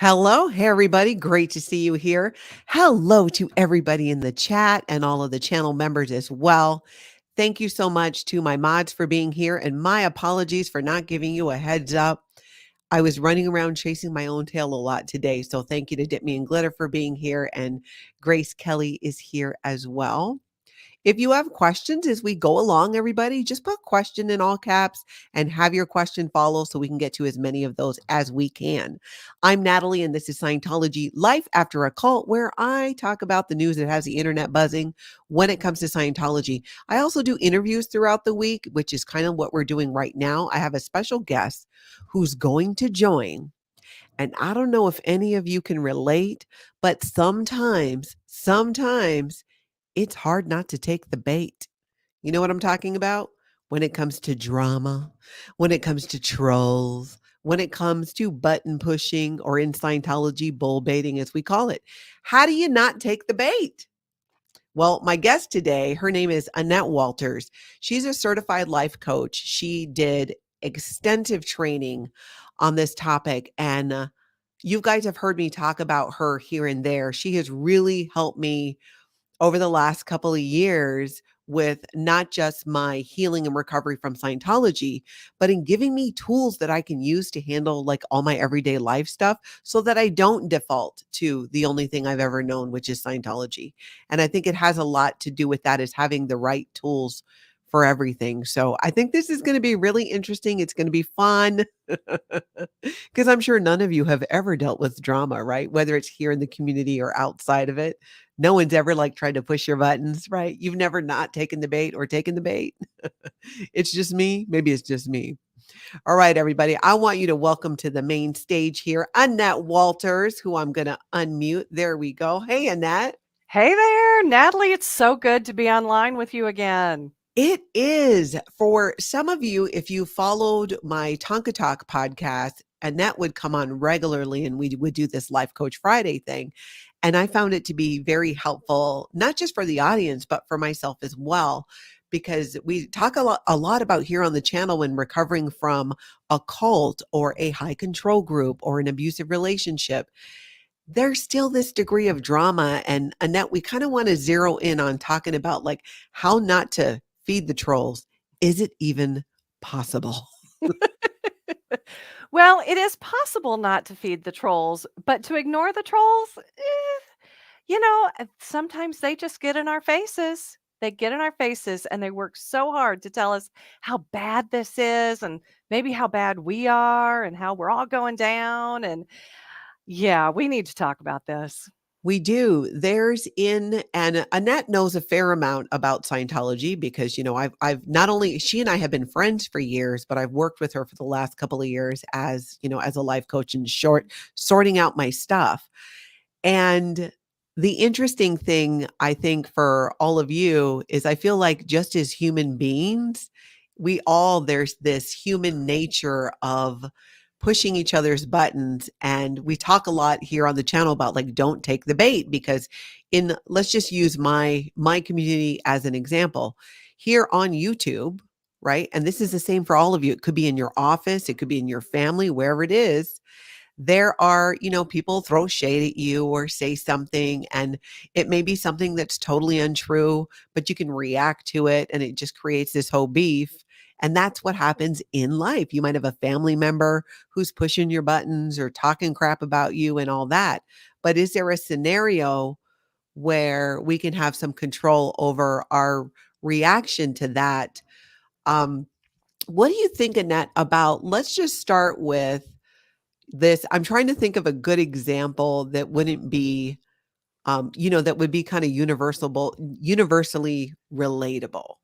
Hello, hey everybody. Great to see you here. Hello to everybody in the chat and all of the channel members as well. Thank you so much to my mods for being here, and my apologies for not giving you a heads up. I was running around chasing my own tail a lot today. So thank you to Dip Me in Glitter for being here, and Grace Kelly is here as well. If you have questions as we go along, everybody, just put question in all caps and have your question follow so we can get to as many of those as we can. I'm Natalie, and this is Scientology Life After a Cult, where I talk about the news that has the internet buzzing when it comes to Scientology. I also do interviews throughout the week, which is kind of what we're doing right now. I have a special guest who's going to join. And I don't know if any of you can relate, but sometimes it's hard not to take the bait. You know what I'm talking about? When it comes to drama, when it comes to trolls, when it comes to button pushing, or in Scientology, bull baiting, as we call it. How do you not take the bait? Well, my guest today, her name is Annette Walters. She's a certified life coach. She did extensive training on this topic, and you guys have heard me talk about her here and there. She has really helped me over the last couple of years with not just my healing and recovery from Scientology, but in giving me tools that I can use to handle like all my everyday life stuff so that I don't default to the only thing I've ever known, which is Scientology. And I think it has a lot to do with that, is having the right tools for everything. So I think this is going to be really interesting. It's going to be fun because I'm sure none of you have ever dealt with drama, right? Whether it's here in the community or outside of it. No one's ever like tried to push your buttons, right? You've never not taken the bait or taken the bait. It's just me. Maybe it's just me. All right, everybody. I want you to welcome to the main stage here Annette Walters, who I'm going to unmute. There we go. Hey, Annette. Hey there, Natalie. It's so good to be online with you again. It is. For some of you, if you followed my Tonka Talk podcast, Annette would come on regularly and we would do this Life Coach Friday thing. And I found it to be very helpful, not just for the audience, but for myself as well, because we talk a lot about here on the channel when recovering from a cult or a high control group or an abusive relationship. There's still this degree of drama. And Annette, we kind of want to zero in on talking about like how not to feed the trolls. Is it even possible? Well, it is possible not to feed the trolls, but to ignore the trolls, sometimes they just get in our faces. They get in our faces and they work so hard to tell us how bad this is and maybe how bad we are and how we're all going down. And yeah, we need to talk about this. We do. And Annette knows a fair amount about Scientology because, I've not only, she and I have been friends for years, but I've worked with her for the last couple of years as a life coach and sorting out my stuff. And the interesting thing, I think, for all of you is I feel like just as human beings, there's this human nature of pushing each other's buttons. And we talk a lot here on the channel about like, don't take the bait, because let's just use my community as an example here on YouTube, right? And this is the same for all of you. It could be in your office, it could be in your family, wherever it is. There are, people throw shade at you or say something, and it may be something that's totally untrue, but you can react to it and it just creates this whole beef. And that's what happens in life. You might have a family member who's pushing your buttons or talking crap about you and all that. But is there a scenario where we can have some control over our reaction to that? Um, what do you think, Annette, about, let's just start with this. I'm trying to think of a good example that wouldn't be, that would be kind of universally relatable.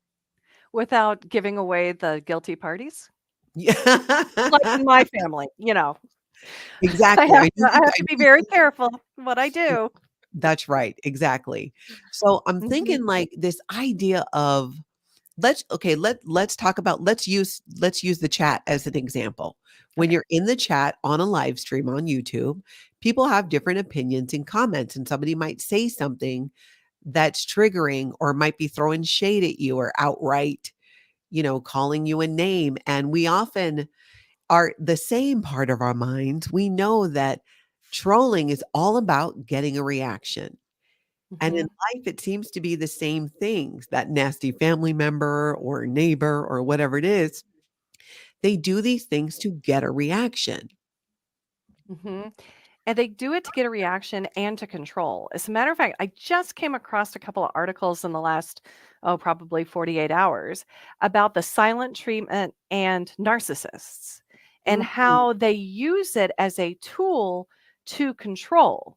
Without giving away the guilty parties, Yeah, like in my family. I exactly. have to I have to be very careful what I do. That's right. Exactly. So I'm Mhm. thinking like this idea of, let's talk about, let's use the chat as an example. When Okay. you're in the chat on a live stream on YouTube, people have different opinions and comments, and somebody might say something that's triggering or might be throwing shade at you or outright, calling you a name. And we often are the same part of our minds. We know that Trolling is all about getting a reaction. And in Mhm. life, it seems to be the same things. That nasty family member or neighbor or whatever it is, they do these things to get a reaction. Mhm. And they do it to get a reaction and to control. As a matter of fact, I just came across a couple of articles in the last, oh, probably 48 hours about the silent treatment and narcissists and Mhm. how they use it as a tool to control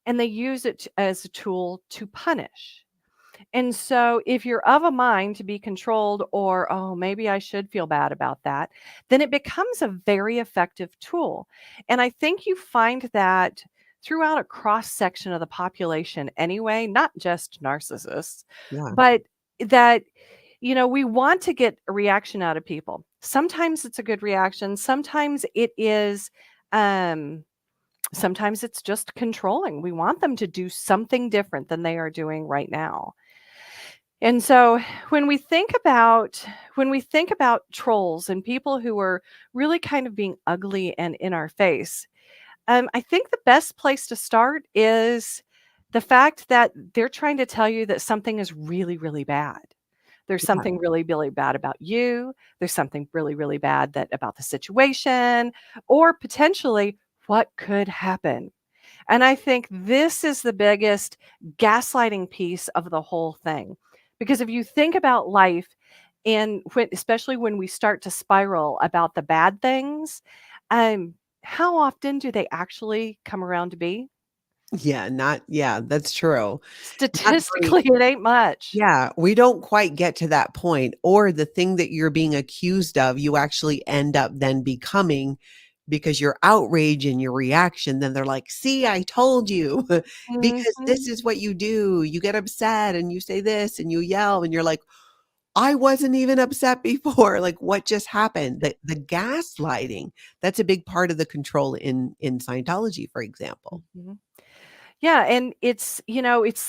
and they use it as a tool to punish. And so, if you're of a mind to be controlled, or, oh, maybe I should feel bad about that, then it becomes a very effective tool. And I think you find that throughout a cross section of the population anyway, not just narcissists, Yeah. but that, we want to get a reaction out of people. Sometimes it's a good reaction, sometimes it is. Um, Sometimes it's just controlling. We want them to do something different than they are doing right now. And so when we think about trolls and people who are really kind of being ugly and in our face, I think the best place to start is the fact that they're trying to tell you that something is really, really bad. There's Yeah. something really, really bad about you. There's something really, really bad that about the situation, or potentially what could happen. And I think this is the biggest gaslighting piece of the whole thing. Because if you think about life, and especially when we start to spiral about the bad things, how often do they actually come around to be? Yeah, that's true. Not very. Statistically, it ain't much. Yeah, we don't quite get to that point, or the thing that you're being accused of, you actually end up then becoming because your outrage and your reaction, then they're like, "See, I told you." Because Mhm, this is what you do. You get upset and you say this and you yell and you're like, "I wasn't even upset before." Like, what just happened? The gaslighting, that's a big part of the control in Scientology, for example. mhm. Yeah, and it's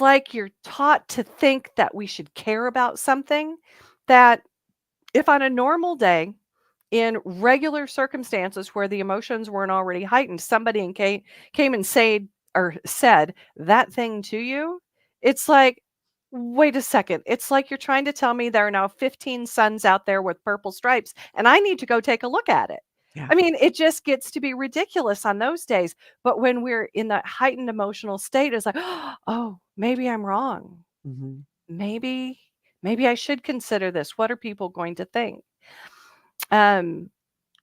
like you're taught to think that we should care about something that if on a normal day, in regular circumstances where the emotions weren't already heightened, somebody came and said that thing to you, it's like, wait a second. It's like you're trying to tell me there are now 15 suns out there with purple stripes, and I need to go take a look at it. Yeah. I mean, it just gets to be ridiculous on those days. But when we're in that heightened emotional state, it's like, oh, maybe I'm wrong. Mhm. Maybe, maybe I should consider this. What are people going to think? Um,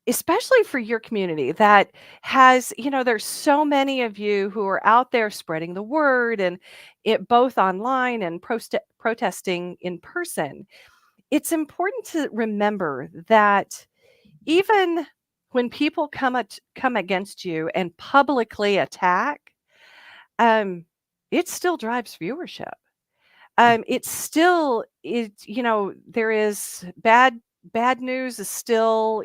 Especially for your community that has, there's so many of you who are out there spreading the word and it both online and protesting in person. It's important to remember that even when people come against you and publicly attack, um, it still drives viewership. It's still there is bad news is still,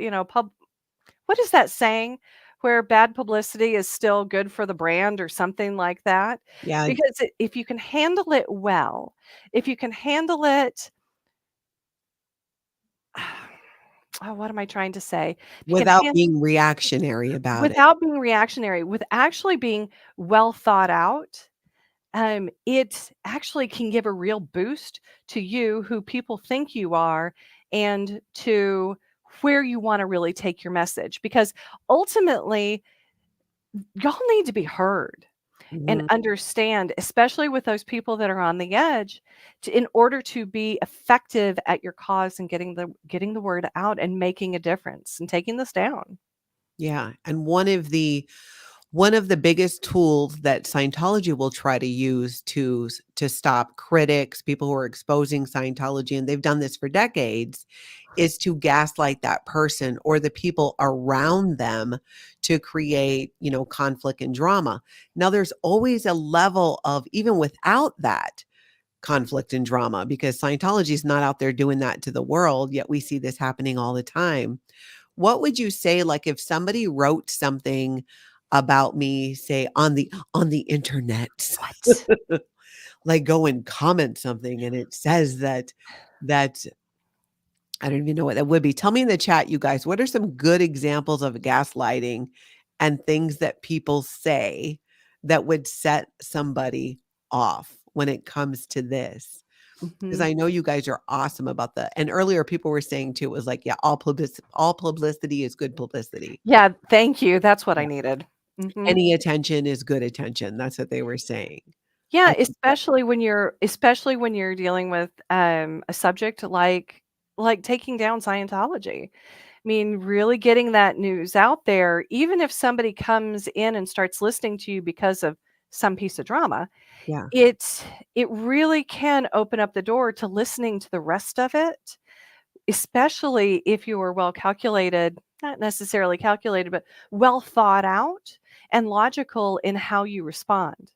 what is that saying? Where bad publicity is still good for the brand or something like that? Yeah, Because if you can handle it well, if you can handle it, oh, what am I trying to say? If you can without being reactionary about it. without being reactionary, with actually being well thought out, it actually can give a real boost to you, who people think you are, and to where you want to really take your message. Because ultimately, y'all need to be heard and Mhm. understand, especially with those people that are on the edge, in order to be effective at your cause and getting the word out and making a difference and taking this down. Yeah, and one of the biggest tools that Scientology will try to use to stop critics, people who are exposing Scientology, and they've done this for decades, is to gaslight that person or the people around them to create, conflict and drama. Now, there's always a level of even without that conflict and drama because Scientology is not out there doing that to the world, yet we see this happening all the time. What would you say, like, if somebody wrote something about me, say, on the internet, What? like, go and comment something and it says that I don't even know what that would be. Tell me in the chat, you guys, what are some good examples of gaslighting and things that people say that would set somebody off when it comes to this. 'Cause Mhm. I know you guys are awesome about that. And earlier people were saying too, it was like, yeah, all publicity is good publicity. Yeah, thank you, that's what I Yeah. needed. Mhm. Any attention is good attention. That's what they were saying. Yeah, I think that especially when you're dealing with, a subject like taking down Scientology. I mean, really getting that news out there, even if somebody comes in and starts listening to you because of some piece of drama, yeah, it it really can open up the door to listening to the rest of it, especially if you are well calculated, not necessarily calculated, but well thought out and logical in how you respond.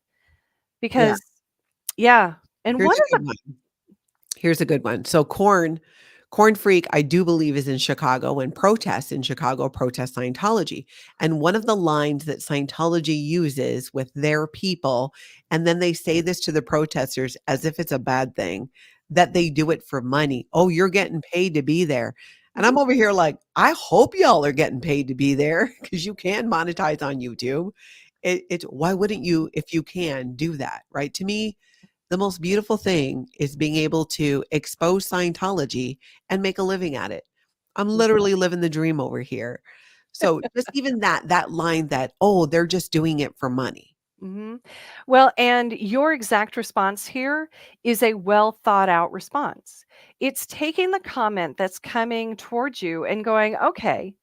yeah. Because yeah, and Here's one a of the good one. Here's a good one. So Corn Freak, I do believe is in Chicago and protests in Chicago protest Scientology. And one of the lines that Scientology uses with their people, and then they say this to the protesters as if it's a bad thing, that they do it for money. Oh, you're getting paid to be there. And Mhm, I'm over here like, I hope y'all are getting paid to be there because you can monetize on YouTube. It's why wouldn't you, if you can, do that, right? To me, the most beautiful thing is being able to expose Scientology and make a living at it. I'm mhm. literally living the dream over here. So just even that line that, "Oh, they're just doing it for money." Mhm. Well, and your exact response here is a well thought out response. It's taking the comment that's coming towards you and going, okay,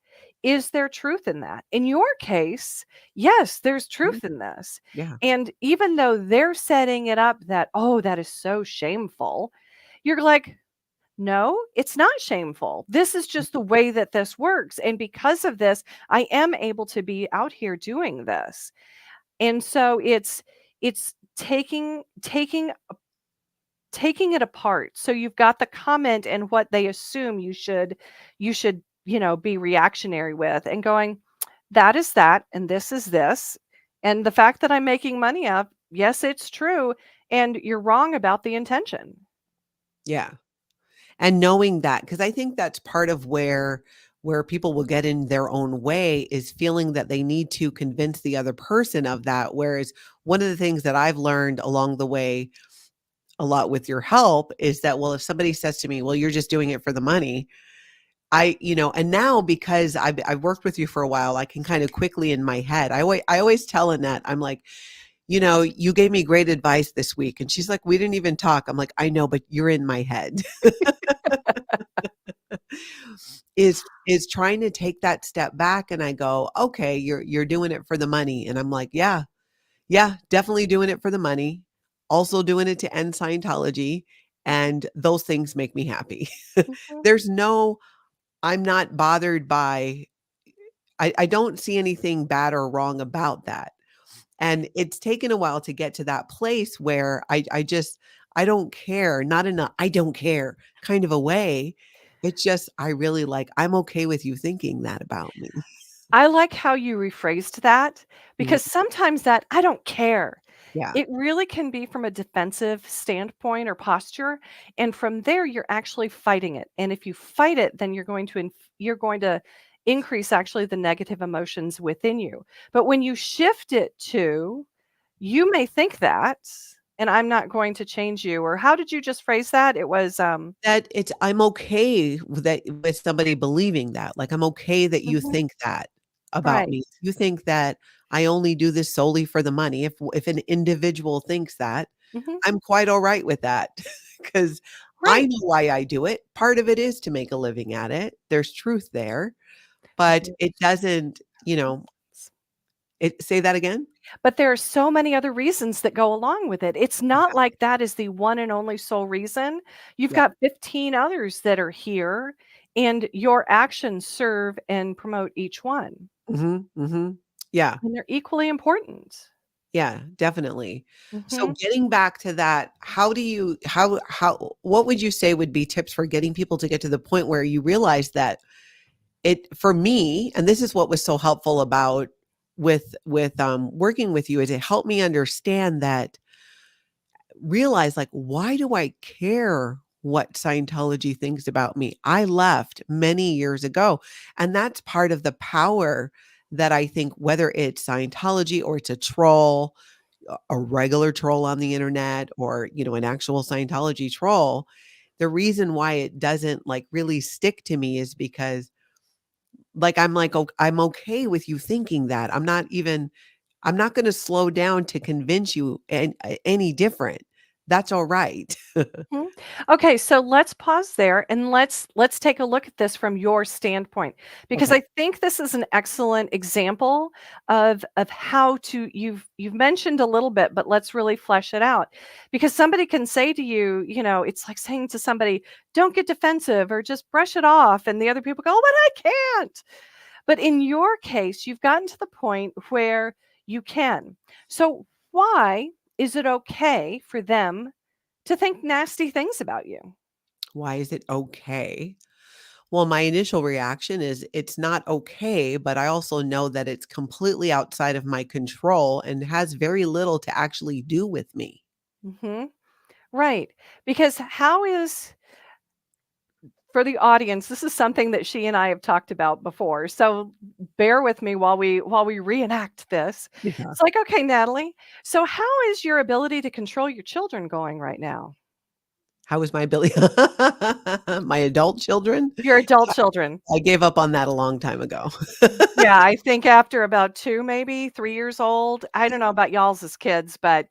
is there truth in that? In your case, yes, there's Mhm. truth in this. Yeah. And even though they're setting it up that, oh, that is so shameful, you're like, no, it's not shameful. This is just the way that this works. And because of this, I am able to be out here doing this. And so it's taking it apart. So you've got the comment and what they assume you should, be reactionary with and going, that is that and this is this. And the fact that I'm making money up, yes, it's true. And you're wrong about the intention. Yeah. And knowing that, because I think that's part of where people will get in their own way is feeling that they need to convince the other person of that. Whereas one of the things that I've learned along the way a lot with your help is that, well, if somebody says to me, "Well, you're just doing it for the money," and now because I've worked with you for a while, I can kind of quickly in my head. I always tell Annette, I'm like, "You gave me great advice this week," and she's like, "We didn't even talk." I'm like, "I know, but you're in my head." Is trying to take that step back, and I go, "Okay, you're doing it for the money," and I'm like, "Yeah, yeah, definitely doing it for the money, also doing it to end Scientology, and those things make me happy." Mhm. There's no I'm not bothered by I don't see anything bad or wrong about that, and it's taken a while to get to that place where I don't care, not in a "I don't care" kind of a way. It's just I really like I'm okay with you thinking that about me. I like how you rephrased that Mm, because sometimes that I don't care. yeah. It really can be from a defensive standpoint or posture, and from there you're actually fighting it. And if you fight it, then you're going to increase actually the negative emotions within you. But when you shift it to you may think that and I'm not going to change you, or how did you just phrase that? It was That it's I'm okay with somebody believing that, like, I'm okay that you mhm, think that about right. me. You think that I only do this solely for the money. If an individual thinks that, Mhm, I'm quite alright with that because I right. know why I do it. Part of it is to make a living at it. There's truth there, but it doesn't, say that again? But there are so many other reasons that go along with it. It's not Exactly. like that is the one and only sole reason. You've Yeah. got 15 others that are here, and your actions serve and promote each one, Mhm, mhm. Yeah. and they're equally important. Yeah, definitely. So Mhm. getting back to that, how do you how what would you say would be tips for getting people to get to the point where you realize that it for me, and this is what was so helpful about working with you is it helped me understand that realize like why do I care what Scientology thinks about me? I left many years ago, and that's part of the power that I think whether it's Scientology or it's a troll, a regular troll on the internet or, an actual Scientology troll, the reason why it doesn't like really stick to me is because like, I'm okay with you thinking that. I'm not gonna slow down to convince you any different. That's all right. Mhm. Okay, so let's pause there and let's take a look at this from your standpoint because Okay. I think this is an excellent example of how to you've mentioned a little bit, but let's really flesh it out. Because somebody can say to you, it's like saying to somebody, "Don't get defensive," or "Just brush it off," and the other people go, "Oh, but I can't." But in your case, you've gotten to the point where you can. So why is it okay for them to think nasty things about you? Why is it okay? Well, my initial reaction is it's not okay, but I also know that it's completely outside of my control and has very little to actually do with me. Mhm. Right. Because how is for the audience, this is something that she and I have talked about before. So bear with me while we reenact this. Yeah. It's like, "Okay, Natalie, so how is your ability to control your children going right now?" How is my ability my adult children? Your adult children. I gave up on that a long time ago. Yeah, I think after about 2, maybe 3 years old. I don't know about y'all's as kids, but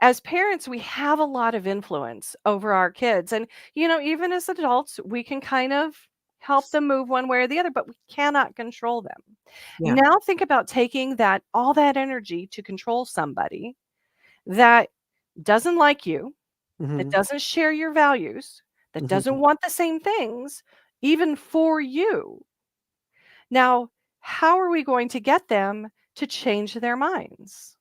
as parents, we have a lot of influence over our kids. And, even as adults, we can kind of help them move one way or the other, but we cannot control them. Yeah. Now think about taking all that energy to control somebody that doesn't like you, that Mhm. doesn't share your values, that doesn't Mhm. want the same things, even for you. Now, how are we going to get them to change their minds?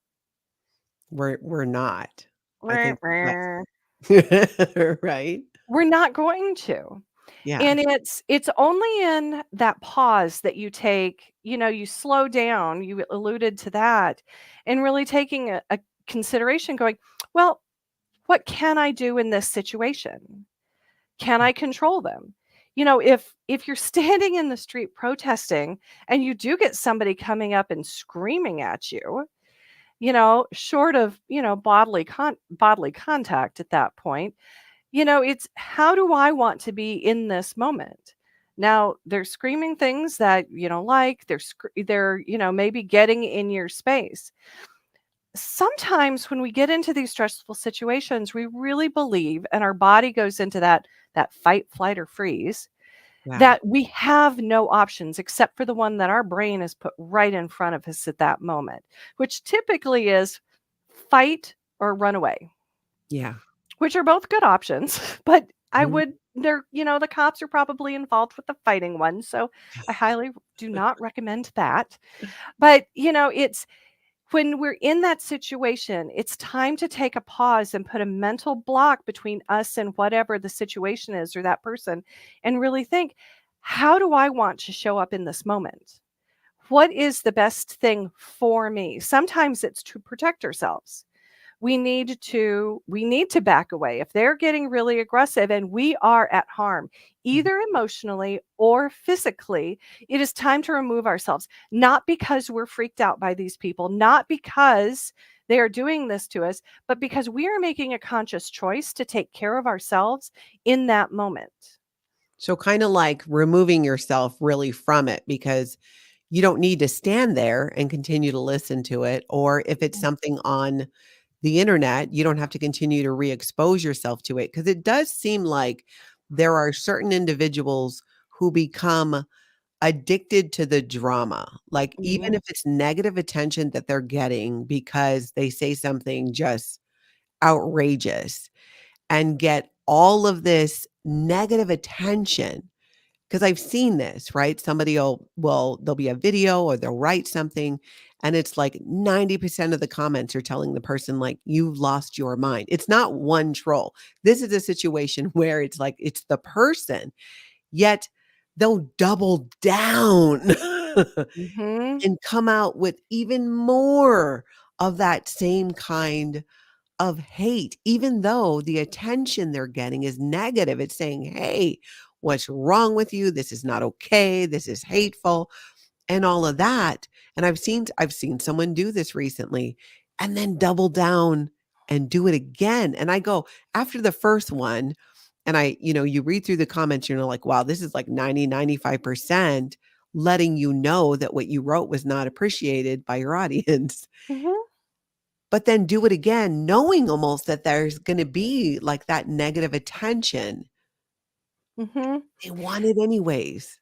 We're not. I Wah, think that's wah. right? We're not going to. Yeah. And it's only in that pause that you take, you slow down, you alluded to that, and really taking a consideration going, well, what can I do in this situation? Can I control them? If you're standing in the street protesting and you do get somebody coming up and screaming at you, short of, bodily contact at that point, it's how do I want to be in this moment? Now, they're screaming things that you don't like. They're maybe getting in your space. Sometimes when we get into these stressful situations, we really believe and our body goes into that fight, flight or freeze Yeah. that we have no options except for the one that our brain has put right in front of us at that moment, which typically is fight or run away. Yeah. Which are both good options, but I Mhm. would the cops are probably involved with the fighting one, so I highly do not recommend that. But, it's when we're in that situation, it's time to take a pause and put a mental block between us and whatever the situation is or that person and really think, "How do I want to show up in this moment? What is the best thing for me?" Sometimes it's to protect ourselves. We need to back away. If they're getting really aggressive and we are at harm, Mhm. either emotionally or physically, it is time to remove ourselves, not because we're freaked out by these people, not because they are doing this to us, but because we are making a conscious choice to take care of ourselves in that moment. So kinda like removing yourself really from it because you don't need to stand there and continue to listen to it, or if it's something on the internet, you don't have to continue to re-expose yourself to it. Because it does seem like there are certain individuals who become addicted to the drama, like, even Mhm. if it's negative attention that they're getting because they say something just outrageous and get all of this negative attention. Because 'cause I've seen this, right? There'll be a video or they'll write something, and it's like 90% of the comments are telling the person, like, "You've lost your mind." It's not one troll. This is a situation where it's like, it's the person, yet they'll double down Mhm. and come out with even more of that same kind of hate, even though the attention they're getting is negative. It's saying, "Hey, what's wrong with you? This is not okay. This is hateful." and all of that. And I've seen someone do this recently and then double down and do it again. And I go, after the first one, and you read through the comments, you're like, wow, this is like 90, 95% letting you know that what you wrote was not appreciated by your audience. Mhm, But then do it again, knowing almost that there's going to be like that negative attention. mhm. They want it anyways.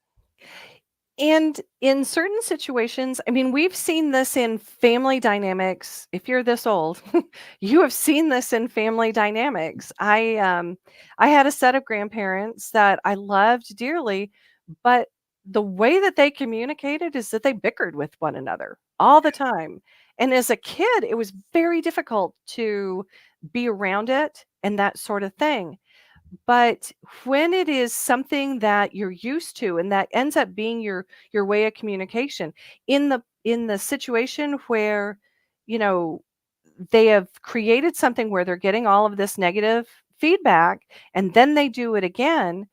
And in certain situations, I mean, we've seen this in family dynamics. If you're this old, you have seen this in family dynamics. I had a set of grandparents that I loved dearly, but the way that they communicated is that they bickered with one another all the time. And as a kid, it was very difficult to be around it and that sort of thing. But when it is something that you're used to and that ends up being your way of communication, in the situation where, you know, they have created something where they're getting all of this negative feedback and then they do it again,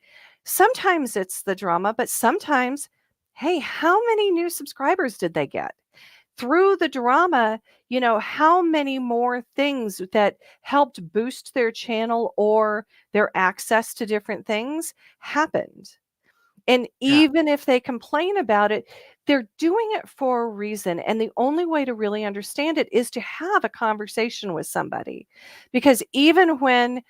sometimes it's the drama, but sometimes, hey, how many new subscribers did they get? Through the drama, how many more things that helped boost their channel or their access to different things happened. And Yeah. even if they complain about it, they're doing it for a reason. And the only way to really understand it is to have a conversation with somebody. Because even when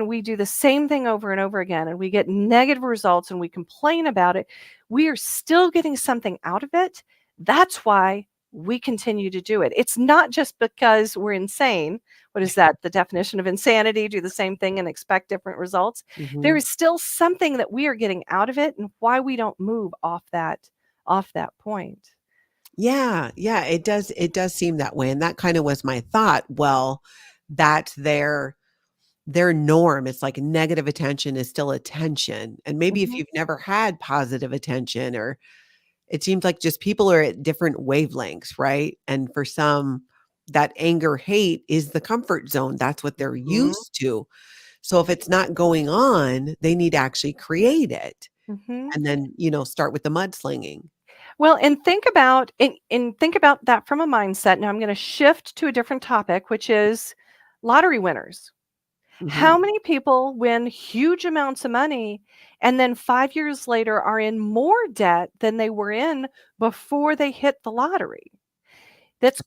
we do the same thing over and over again and we get negative results and we complain about it, we are still getting something out of it. That's why we continue to do it. It's not just because we're insane. What is that? The definition of insanity, do the same thing and expect different results. There Mhm. is still something that we are getting out of it and why we don't move off that point. Yeah, yeah, it does seem that way, and that kinda was my thought. Well, that's their norm. It's like negative attention is still attention, and maybe if Mhm, you've never had positive attention, or it seems like just people are at different wavelengths, right? And for some, that anger, hate is the comfort zone. That's what they're mhm, used to. So if it's not going on, they need to actually create it mhm. and then, start with the mudslinging. Well, and think about that from a mindset. Now I'm gonna shift to a different topic, which is lottery winners. Mhm. How many people win huge amounts of money and then 5 years later are in more debt than they were in before they hit the lottery? That's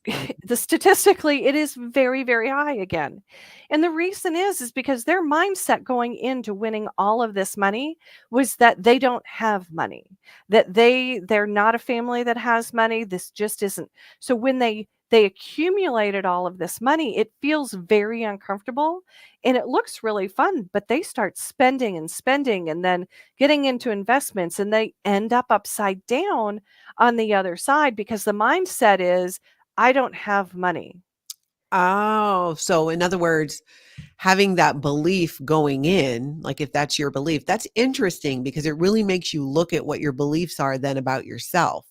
the statistically, it is very, very high again. And the reason is because their mindset going into winning all of this money was that they don't have money, that they're not a family that has money. This just isn't. So when they accumulated all of this money, it feels very uncomfortable and it looks really fun, but they start spending and then getting into investments and they end up upside down on the other side because the mindset is I don't have money. Oh, so in other words, having that belief going in, like if that's your belief, that's interesting because it really makes you look at what your beliefs are then about yourself.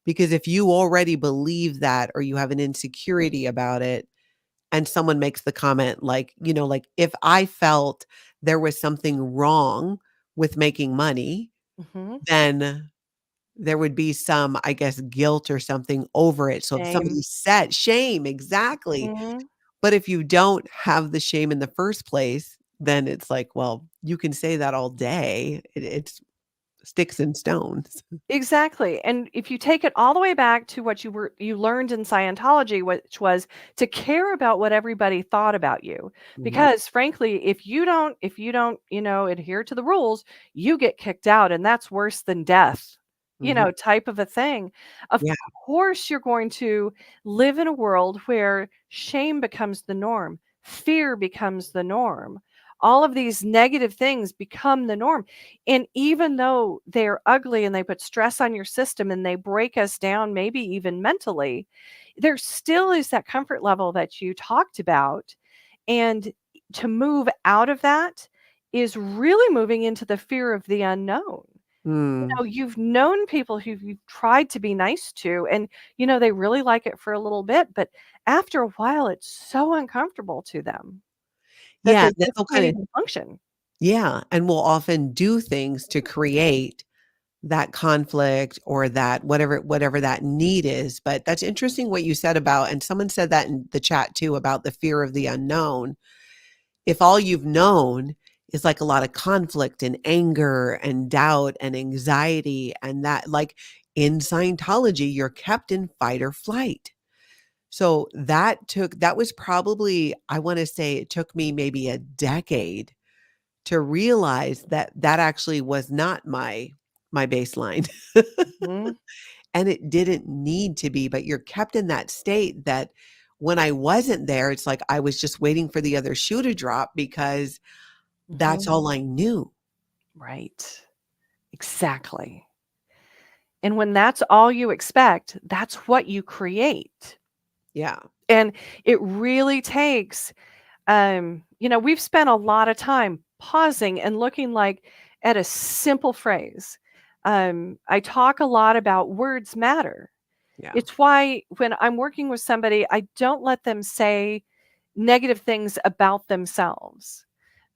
Because if you already believe that or you have an insecurity about it, and someone makes the comment like, like if I felt there was something wrong with making money, Mhm. then there would be some, I guess, guilt or something over it. So if Shame. somebody said shame, exactly. Mhm. But if you don't have the shame in the first place, then it's like, well, you can say that all day. It's sticks and stones. Exactly, and if you take it all the way back to what you learned in Scientology, which was to care about what everybody thought about you, Mhm, because frankly, if you don't, adhere to the rules, you get kicked out, and that's worse than death, mhm. type of a thing. Of Yeah. course, you're going to live in a world where shame becomes the norm, fear becomes the norm. All of these negative things become the norm. And even though they're ugly and they put stress on your system and they break us down, maybe even mentally, there still is that comfort level that you talked about. And to move out of that is really moving into the fear of the unknown. Mm. You've known people who you've tried to be nice to, and they really like it for a little bit, but after a while, it's so uncomfortable to them that Yeah, they that just will can't kinda even function. yeah, and we'll often do things to create that conflict or that whatever that need is. But that's interesting what you said about, and someone said that in the chat too, about the fear of the unknown. If all you've known is like a lot of conflict and anger and doubt and anxiety, and that, like, in Scientology, you're kept in fight or flight. So that was probably, I want to say it took me maybe a decade to realize that that actually was not my baseline. Mhm. And it didn't need to be, but you're kept in that state that when I wasn't there, it's like I was just waiting for the other shoe to drop because that's Mhm. all I knew. Right. Exactly. And when that's all you expect, that's what you create. Yeah. And it really takes, we've spent a lot of time pausing and looking like at a simple phrase. I talk a lot about words matter. Yeah. It's why when I'm working with somebody, I don't let them say negative things about themselves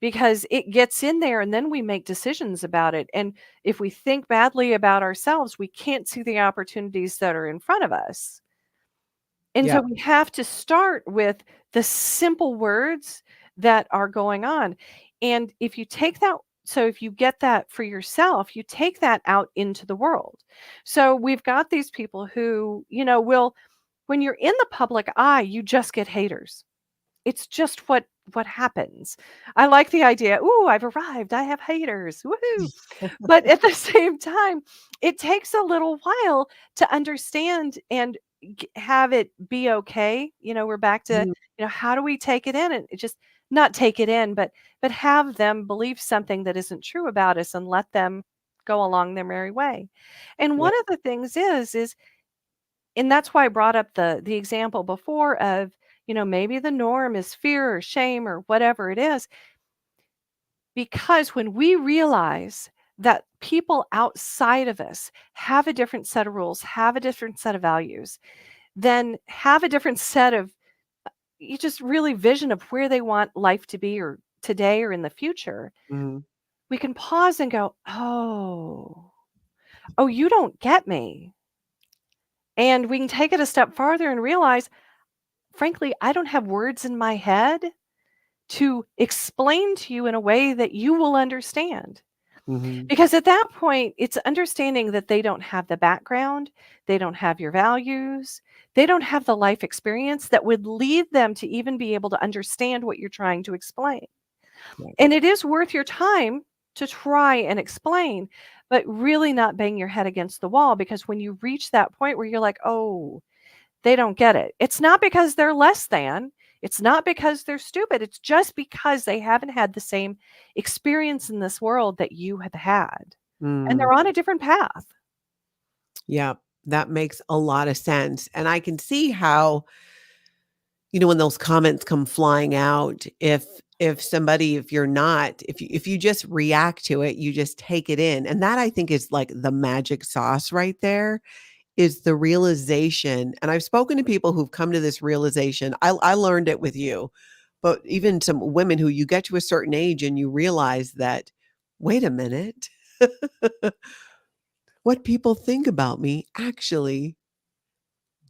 because it gets in there and then we make decisions about it. And if we think badly about ourselves, we can't see the opportunities that are in front of us. And so Yeah. we have to start with the simple words that are going on. And if you take that, so if you get that for yourself, you take that out into the world. So we've got these people who, will, when you're in the public eye, you just get haters. It's just what happens. I like the idea, "Ooh, I've arrived. I have haters. Woohoo." But at the same time, it takes a little while to understand and have it be okay. We're back to, Mhm. how do we take it in and just not take it in, but have them believe something that isn't true about us and let them go along their merry way. And Yeah. one of the things is and that's why I brought up the example before of, maybe the norm is fear or shame or whatever it is, because when we realize that people outside of us have a different set of rules, have a different set of values, then have a different set of you just really vision of where they want life to be or today or in the future, Mhm. we can pause and go, oh, you don't get me. And we can take it a step farther and realize, frankly, I don't have words in my head to explain to you in a way that you will understand. Mhm. Because at that point, it's understanding that they don't have the background, they don't have your values, they don't have the life experience that would lead them to even be able to understand what you're trying to explain. Right. And it is worth your time to try and explain, but really not bang your head against the wall because when you reach that point where you're like, oh, they don't get it. It's not because they're less than. It's not because they're stupid. It's just because they haven't had the same experience in this world that you have had. And Mm. they're on a different path. Yeah. That makes a lot of sense. And I can see how, when those comments come flying out, if you're not, if you just react to it, you just take it in. And that, I think, is like the magic sauce right there, is the realization. And I've spoken to people who've come to this realization. I learned it with you, but even some women who, you get to a certain age and you realize that, wait a minute, what people think about me actually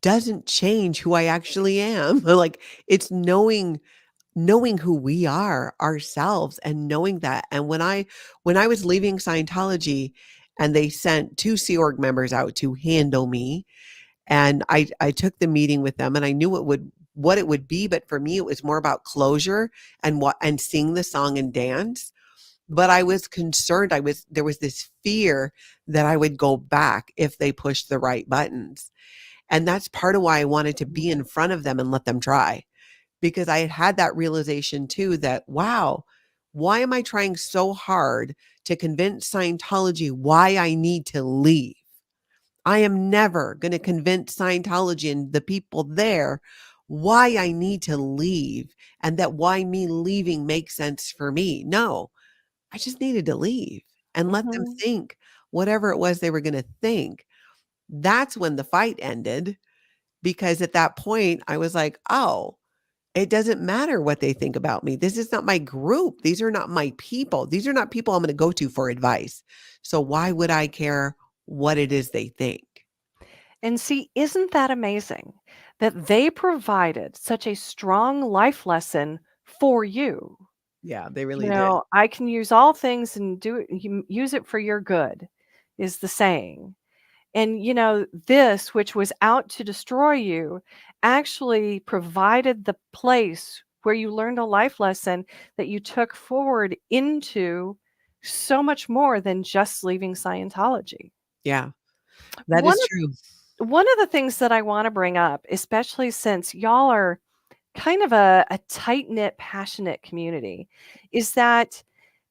doesn't change who I actually am. Like, it's knowing who we are ourselves and knowing that. And when I was leaving Scientology and they sent 2 Sea Org members out to handle me, and I took the meeting with them, and I knew what it would be, but for me it was more about closure and sing the song and dance. But I was concerned. There was this fear that I would go back if they pushed the right buttons. And that's part of why I wanted to be in front of them and let them try, because I had had that realization too, that, wow, why am I trying so hard to convince Scientology why I need to leave? I am never going to convince Scientology and the people there why I need to leave, and that why me leaving makes sense for me. No, I just needed to leave and let them Mhm, think whatever it was they were going to think. That's when the fight ended, because at that point I was like, oh, it doesn't matter what they think about me. This is not my group. These are not my people. These are not people I'm going to go to for advice. So why would I care what it is they think. And see, isn't that amazing that they provided such a strong life lesson for you? Yeah, they You really did. know, I can use all things and do it, use it for your good, is the saying. And, you know, this, which was out to destroy you, actually provided the place where you learned a life lesson that you took forward into so much more than just leaving Scientology. Yeah, that One is true. one of the things that I wanna bring up, especially since y'all are kind of a tight-knit, passionate community, is that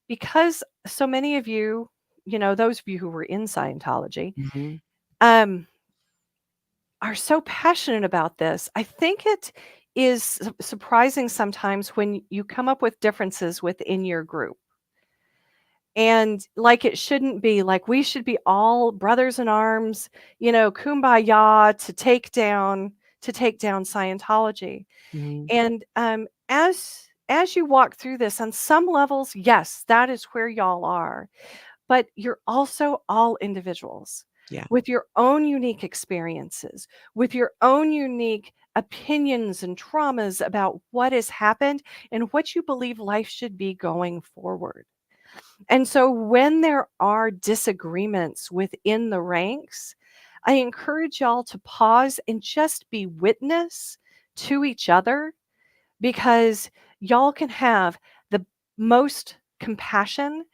because so many of you, you know, those of you who were in Scientology, Mhm. um, are so passionate about this, I think it is surprising sometimes when you come up with differences within your group. And like it shouldn't be, like we should be all brothers in arms, you know, kumbaya to take down Scientology. Mhm. And as you walk through this, on some levels, yes, that is where y'all are. But you're also all individuals Yeah. with your own unique experiences, with your own unique opinions and traumas about what has happened and what you believe life should be going forward. And so when there are disagreements within the ranks, I encourage y'all to pause and just be witness to each other, because y'all can have the most compassion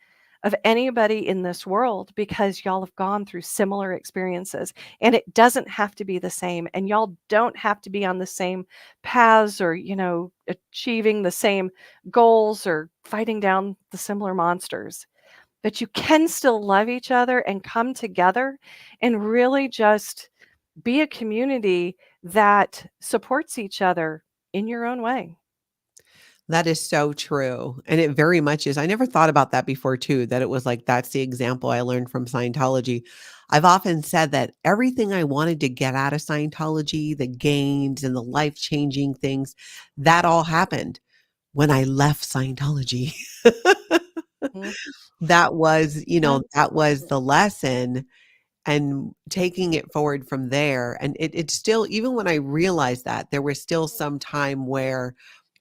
of anybody in this world because y'all have gone through similar experiences, and it doesn't have to be the same, and y'all don't have to be on the same paths or, you know, achieving the same goals or fighting down the similar monsters. But you can still love each other and come together and really just be a community that supports each other in your own way. That is so true, and it very much is. I never thought about that before too, that it was like that's the example I learned from Scientology. I've often said that everything I wanted to get out of Scientology, the gains and the life-changing things, that all happened when I left Scientology. Mhm. That was, Yeah. that was the lesson and taking it forward from there, and it's still even when I realized that, there was still some time where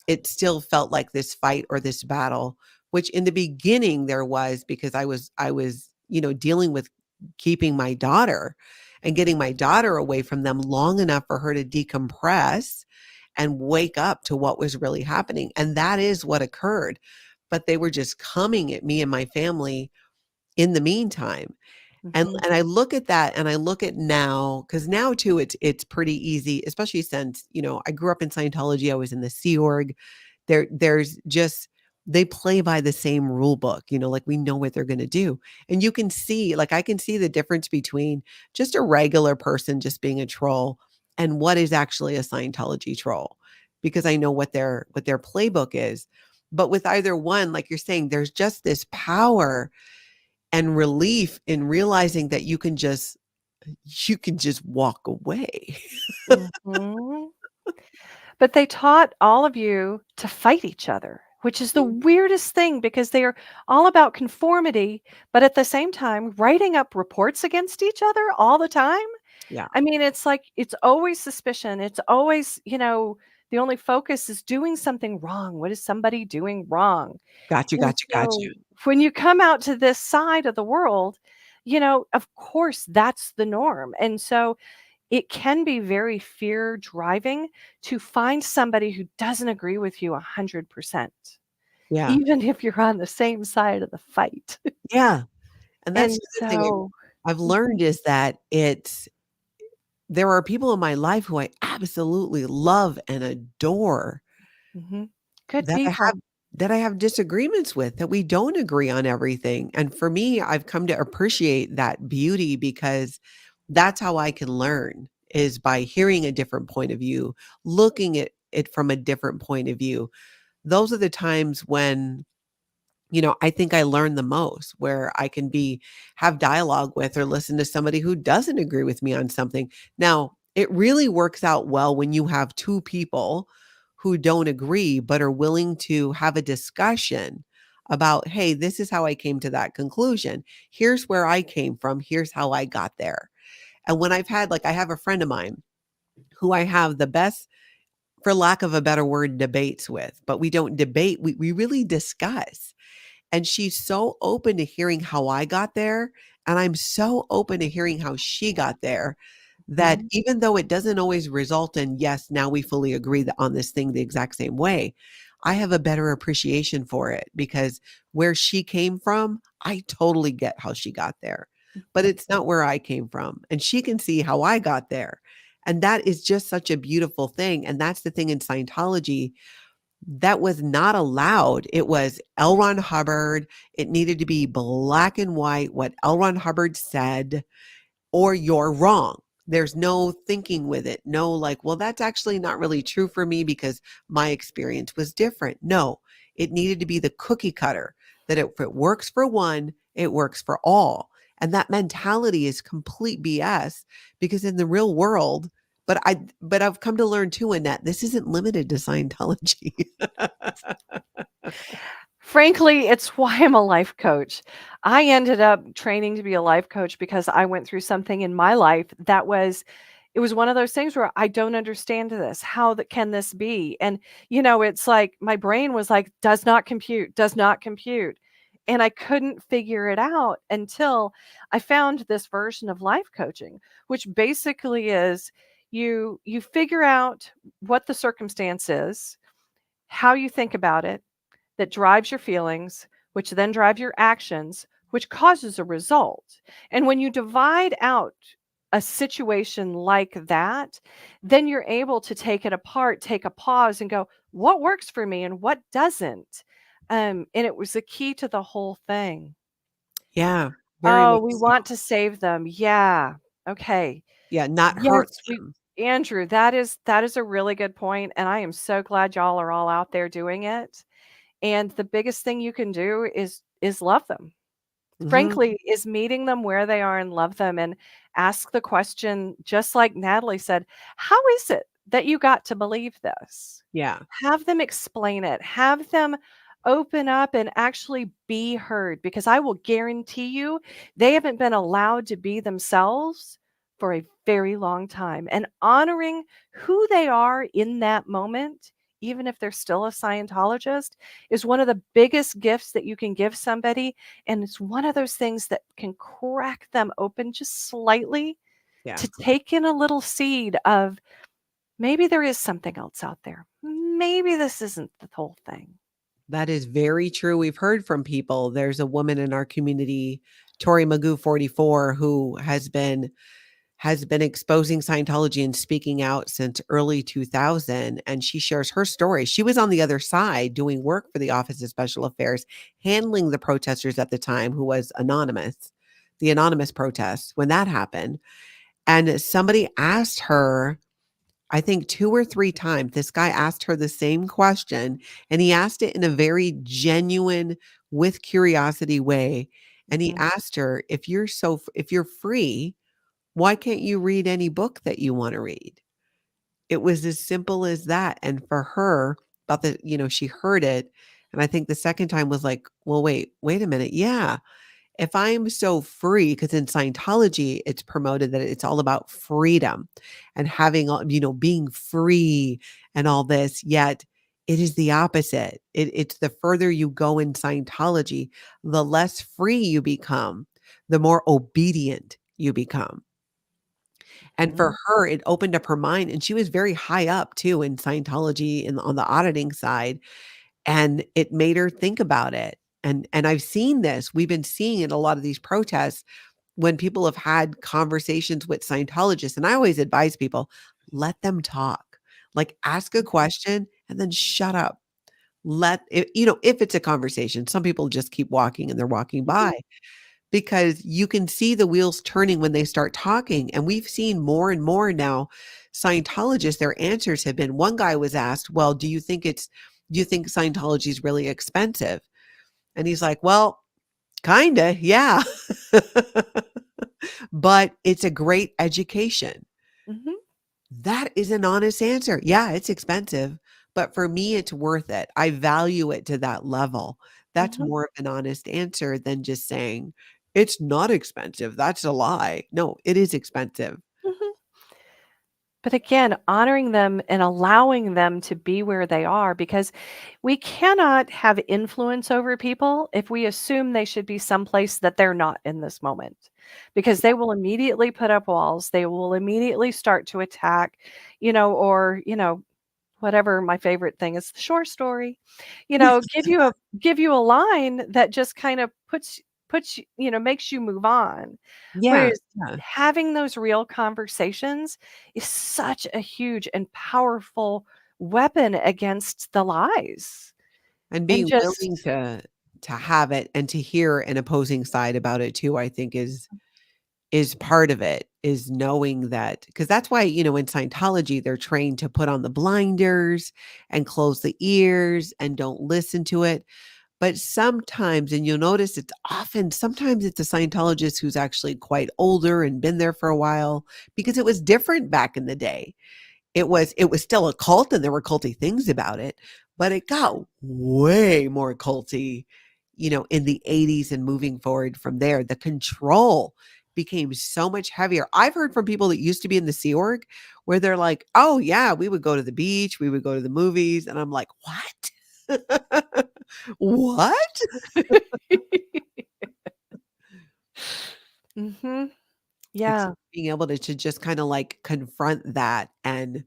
it still felt like this fight or this battle, which in the beginning there was because I was, dealing with keeping my daughter and getting my daughter away from them long enough for her to decompress and wake up to what was really happening. And that is what occurred. But they were just coming at me and my family in the meantime. And Mhm. and I look at that and I look at now, because now too it's pretty easy, especially since, I grew up in Scientology, I was in the Sea Org. There's just they play by the same rule book, like we know what they're gonna do. And you can see, like I can see the difference between just a regular person just being a troll and what is actually a Scientology troll, because I know what their playbook is. But with either one, like you're saying, there's just this power and relief in realizing that you can just walk away. Mhm. But they taught all of you to fight each other, which is the weirdest thing because they are all about conformity, but at the same time, writing up reports against each other all the time. Yeah. I mean, it's like it's always suspicion. It's always, you know, the only focus is doing something wrong. What is somebody doing wrong? Got you, And got you, got you. so when you come out to this side of the world, you know, of course, that's the norm. And so it can be very fear driving to find somebody who doesn't agree with you 100%, Yeah. even if you're on the same side of the fight. Yeah. And that's And the other thing so I've Mhm, learned is that there are people in my life who I absolutely love and adore mhm. Good that I have people. that I have disagreements with, that we don't agree on everything. And for me, I've come to appreciate that beauty because that's how I can learn, is by hearing a different point of view, looking at it from a different point of view. Those are the times when I think I learn the most, where I can have dialogue with or listen to somebody who doesn't agree with me on something. Now, it really works out well when you have two people who don't agree but are willing to have a discussion about, hey, this is how I came to that conclusion. Here's where I came from. Here's how I got there. And when I've had, like, I have a friend of mine who I have the best, for lack of a better word, debates with, but we don't debate. We really discuss. And she's so open to hearing how I got there, and I'm so open to hearing how she got there, that Mhm. even though it doesn't always result in, yes, now we fully agree that on this thing the exact same way, I have a better appreciation for it because where she came from, I totally get how she got there. But it's not where I came from, and she can see how I got there. And that is just such a beautiful thing, and that's the thing in Scientology that was not allowed. It was L. Ron Hubbard. It needed to be black and white, what L. Ron Hubbard said, or you're wrong. There's no thinking with it. No, like, well, that's actually not really true for me because my experience was different. No, it needed to be the cookie cutter that if it works for one, it works for all. And that mentality is complete BS because in the real world, but I've come to learn too, Annette, this isn't limited to Scientology. Frankly, it's why I'm a life coach. I ended up training to be a life coach because I went through something in my life that was it was one of those things where I don't understand this. How that can this be? And it's like my brain was like, does not compute, does not compute. And I couldn't figure it out until I found this version of life coaching, which basically is you figure out what the circumstance is, how you think about it, that drives your feelings, which then drive your actions, which causes a result. And when you divide out a situation like that, then you're able to take it apart, take a pause, and go, what works for me and what doesn't? And it was the key to the whole thing. Yeah, very Oh, much we so. want to save them. Yeah. Okay. Yeah, not Yes, hurt we them. Andrew, that is a really good point, and I am so glad y'all are all out there doing it. And the biggest thing you can do is love them. Mhm. Frankly, is meeting them where they are and love them and ask the question, just like Natalie said, "How is it that you got to believe this?" Yeah, Have them explain it. Have them open up and actually be heard because I will guarantee you they haven't been allowed to be themselves for a very long time. And honoring who they are in that moment, even if they're still a Scientologist, is one of the biggest gifts that you can give somebody. And it's one of those things that can crack them open just slightly yeah. to take in a little seed of maybe there is something else out there. Maybe this isn't the whole thing. That is very true. We've heard from people. There's a woman in our community, Tori Magoo 44, who has been exposing Scientology and speaking out since early 2000, and she shares her story. She was on the other side doing work for the Office of Special Affairs, handling the protesters at the time who was anonymous, the anonymous protests when that happened. And somebody asked her, I think 2 or 3 times, this guy asked her the same question, and he asked it in a very genuine, with curiosity way. And he Mhm, asked her, if you're free, why can't you read any book that you wanna read? It was as simple as that, and for her, about she heard it, and I think the second time was like, "Well, wait a minute, yeah, if I'm so free," because in Scientology, it's promoted that it's all about freedom and having all being free and all this, yet it is the opposite. It's the further you go in Scientology, the less free you become, the more obedient you become. And for mhm, her, it opened up her mind, and she was very high up too in Scientology and on the auditing side, and it made her think about it. And I've seen this. We've been seeing in a lot of these protests when people have had conversations with Scientologists, and I always advise people, let them talk. Like, ask a mhm, question and then shut up. Let it, if it's a conversation, some people just keep walking and they're walking mhm, by because you can see the wheels turning when they start talking. And we've seen more and more now Scientologists, their answers have been, one guy was asked, well, do you think Scientology is really expensive? And he's like, well, kinda, yeah. But it's a great education. mhm. That is an honest answer. Yeah, it's expensive, but for me, it's worth it. I value it to that level. That's Mhm, more of an honest answer than just saying, "It's not expensive." That's a lie. No, it is expensive. mhm. But again, honoring them and allowing them to be where they are because we cannot have influence over people if we assume they should be someplace that they're not in this moment. Because they will immediately put up walls, they will immediately start to attack, or, whatever my favorite thing is, the shore story. Give you a line that just kind of makes you move on. Yeah, Whereas yeah, having those real conversations is such a huge and powerful weapon against the lies. and And being willing just to have it and to hear an opposing side about it too, I think is part of it, is knowing that because that's why, in Scientology, they're trained to put on the blinders and close the ears and don't listen to it. But sometimes, and you'll notice sometimes it's a Scientologist who's actually quite older and been there for a while because it was different back in the day. It was still a cult and there were culty things about it, but it got way more culty, in the 80s and moving forward from there. The control became so much heavier. I've heard from people that used to be in the Sea Org where they're like, "Oh yeah, we would go to the beach, we would go to the movies." And I'm like, "What?" What? Mhm. It's Yeah. being able to just kinda, like, confront that and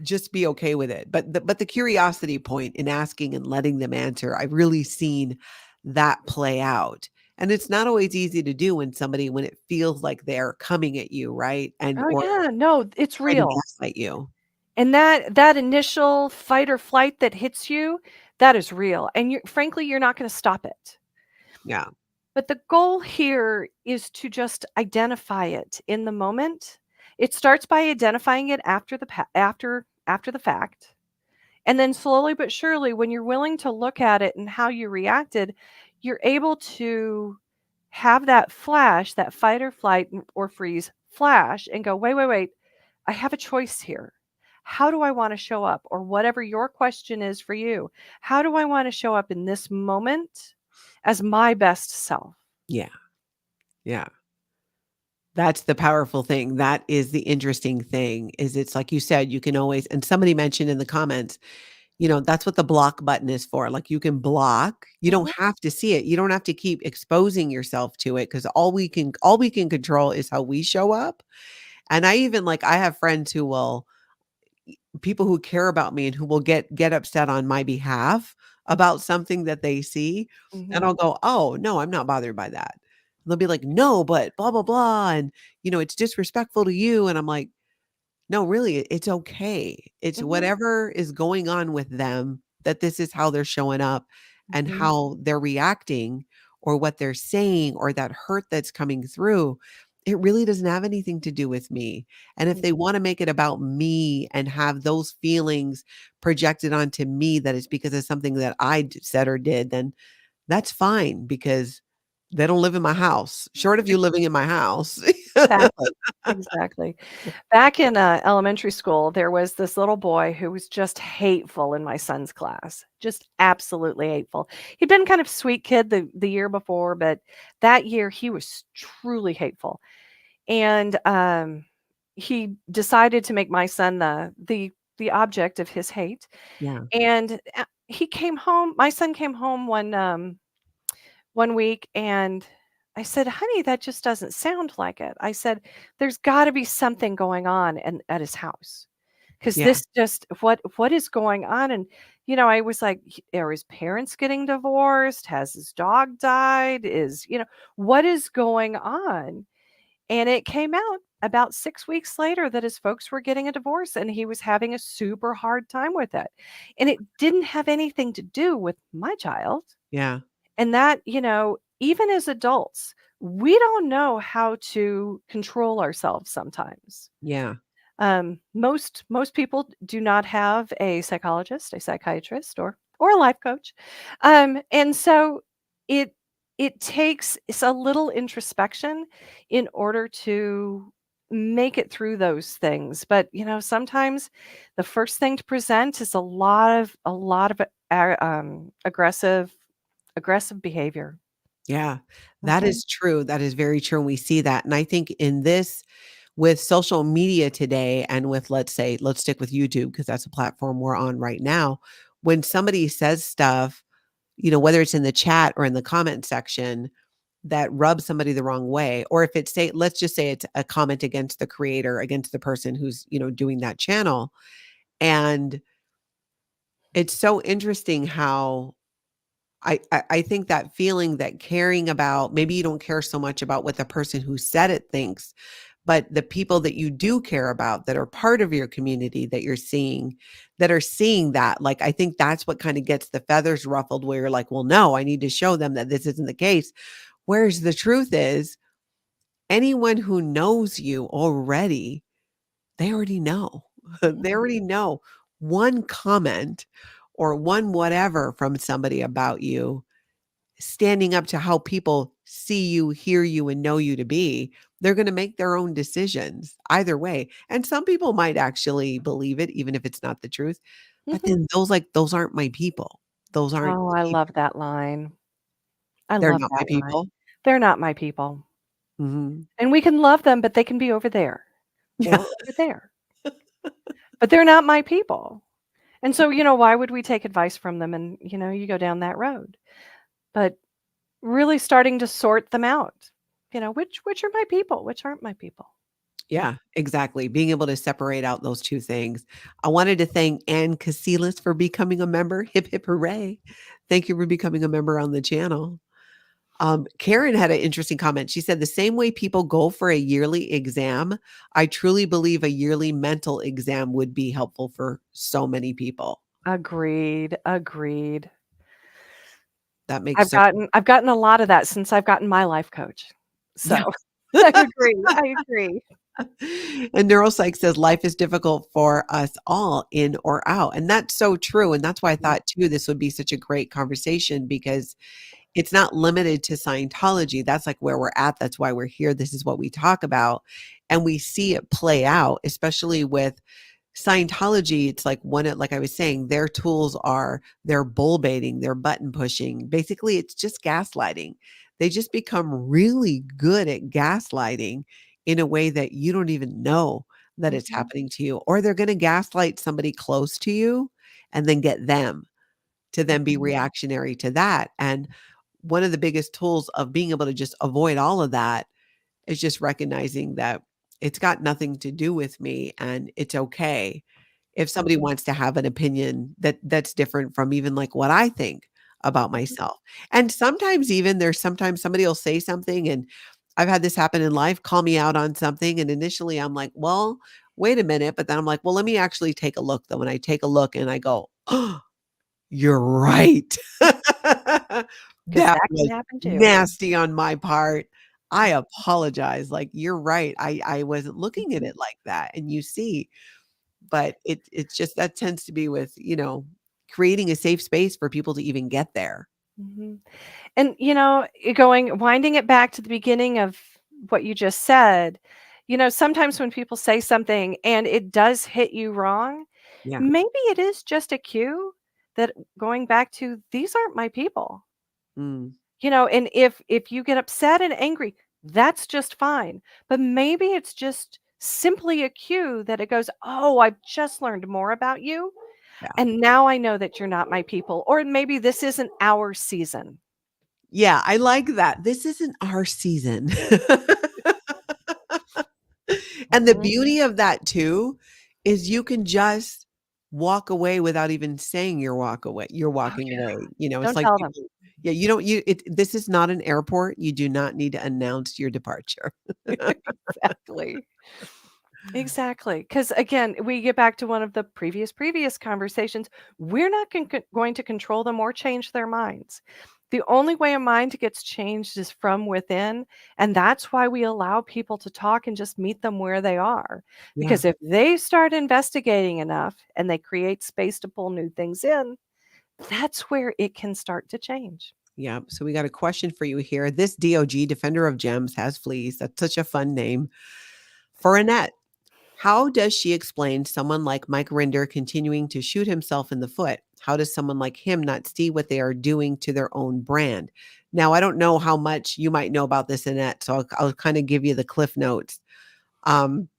just be okay with it. But the curiosity point in asking and letting them answer, I've really seen that play out. And it's not always easy to do when it feels like they're coming at you, right? And Oh, or yeah. No, it's trying to real. gaslight you. And that initial fight or flight that hits you, that is real. And frankly, you're not gonna stop it. Yeah, But the goal here is to just identify it in the moment. It starts by identifying it after the fact. And then slowly but surely, when you're willing to look at it and how you reacted, you're able to have that flash, that fight or flight or freeze flash and go, wait, wait, wait, I have a choice here. How do I want to show up? Or whatever your question is for you. How do I want to show up in this moment as my best self? yeah, yeah. That's the powerful thing. That is the interesting thing, is it's like you said, you can always and somebody mentioned in the comments, that's what the block button is for. Like, you can block. You don't Mhm, have to see it. You don't have to keep exposing yourself to it because all we can control is how we show up. And I have friends who will people who care about me and who will get upset on my behalf about something that they see, and mhm, I'll go, "Oh, no, I'm not bothered by that." They'll be like, "No, but blah blah blah, and it's disrespectful to you." And I'm like, no, really, it's okay. It's mhm, whatever is going on with them, that this is how they're showing up and mhm, how they're reacting or what they're saying or that hurt that's coming through. It really doesn't have anything to do with me. And if mhm. they want to make it about me and have those feelings projected onto me that it's because of something that said or did, then that's fine because they don't live in my house. Short of you living in my house. Exactly, exactly. Back in, elementary school, there was this little boy who was just hateful in my son's class, just absolutely hateful. He'd been kind of sweet kid the year before, but that year he was truly hateful, and, he decided to make my son the object of his hate, Yeah. and, he came home my son came home one week and I said, "Honey, that just doesn't sound like it." I said, "There's gotta be something going on at his house, because Yeah. this just what is going on?" And, I was like, Are his parents getting divorced? Has his dog died? What is going on?" And it came out about 6 weeks later that his folks were getting a divorce, and he was having a super hard time with it. And it didn't have anything to do with my child. Yeah. And that, even as adults, we don't know how to control ourselves sometimes. Yeah. Most people do not have a psychologist, a psychiatrist, or a life coach, and so it it takes a little introspection in order to make it through those things. But, sometimes the first thing to present is a lot of aggressive behavior. Yeah, that Mhm. is true. That is very true, and we see that, and I think in this with social media today and with, let's say, let's stick with YouTube because that's a platform we're on right now. When somebody says stuff, whether it's in the chat or in the comment section that rubs somebody the wrong way, or if it's say, let's just say it's a comment against the creator, against the person who's, doing that channel. And it's so interesting how I think that feeling that caring about maybe you don't care so much about what the person who said it thinks, but the people that you do care about that are part of your community that you're seeing that are seeing that, like, I think that's what kind of gets the feathers ruffled where you're like, well, no, I need to show them that this isn't the case. Whereas the truth is, anyone who knows you already, they already know. They Mhm. already know one comment or one whatever from somebody about you standing up to how people see you, hear you, and know you to be, they're gonna make their own decisions either way, and some people might actually believe it even if it's not the truth, but Mhm. then those aren't my people. Those aren't Oh, the I love people. that line. I They're love not my that line. people. They're not my people. Mhm. And we can love them, but they can be over there Yeah. or over there. But they're not my people. And so, why would we take advice from them and, you go down that road? But really starting to sort them out. Which are my people, which aren't my people. Yeah, exactly, being able to separate out those 2 things. I wanted to thank Ann Casillas for becoming a member. Hip, hip, hooray. Thank you for becoming a member on the channel. Karen had an interesting comment. She said, "The same way people go for a yearly exam, I truly believe a yearly mental exam would be helpful for so many people." Agreed, agreed. That makes I've so gotten I've gotten a lot of that since I've gotten my life coach. So, yeah. I agree, I agree. And neuropsych says life is difficult for us all in or out. And that's so true. And that's why I Mhm, thought too this would be such a great conversation because it's not limited to Scientology. That's like where we're at. That's why we're here. This is what we talk about. And we see it play out, especially with Scientology. It's like like I was saying, their tools are they're bull baiting, they're button pushing. Basically, it's just gaslighting. They just become really good at gaslighting in a way that you don't even know that it's mhm, happening to you. Or they're going to gaslight somebody close to you and then get them to then be mhm, reactionary to that. And one of the biggest tools of being able to just avoid all of that is just recognizing that it's got nothing to do with me and it's okay if somebody mhm, wants to have an opinion that's different from even like what I think about mhm. myself. And sometimes even there's sometimes somebody will say something and I've had this happen in life, call me out on something and initially I'm like, "Well, wait a minute," but then I'm like, "Well, let me actually take a look though." And I take a look and I go, "Oh, you're right." 'Cause That that can was happen too. nasty on my part. I Mhm, apologize, like, you're right, I wasn't looking at mhm, it like that, and you see, but it's just that tends to be with, creating a safe space for people to even get there. mhm. And, winding it back to the beginning of what you just said, sometimes when people say something and it does hit you wrong, Yeah. maybe it is just a cue that going back to, "These aren't my people." Mm, And if you get upset and angry, that's just fine. But maybe it's just simply a cue that it goes, "Oh, I've just learned more about you, yeah. and now I know that you're not my people." Or maybe this isn't our season. Yeah, I like that. This isn't our season. And the Mhm. beauty of that too is you can just walk away without even saying you're Oh, walking yeah. away, it's Don't like tell them. people yeah, you don't you it this is not an airport, you do not need to announce your departure. Exactly. Exactly. Because again, we get back to one of the previous conversations. We're not going to control them or change their minds. The only way a mind gets changed is from within. And that's why we allow people to talk and just meet them where they are. Yeah, Because if they start investigating enough and they create space to pull new things in, that's where it can start to change. yeah, so we got a question for you here. This DOG, Defender of Gems, has fleas. That's such a fun name. For Annette, how does she explain someone like Mike Rinder continuing to shoot himself in the foot? How does someone like him not see what they are doing to their own brand? Now, I don't know how much you might know about this, Annette, so I'll kind of give you the cliff notes. Um,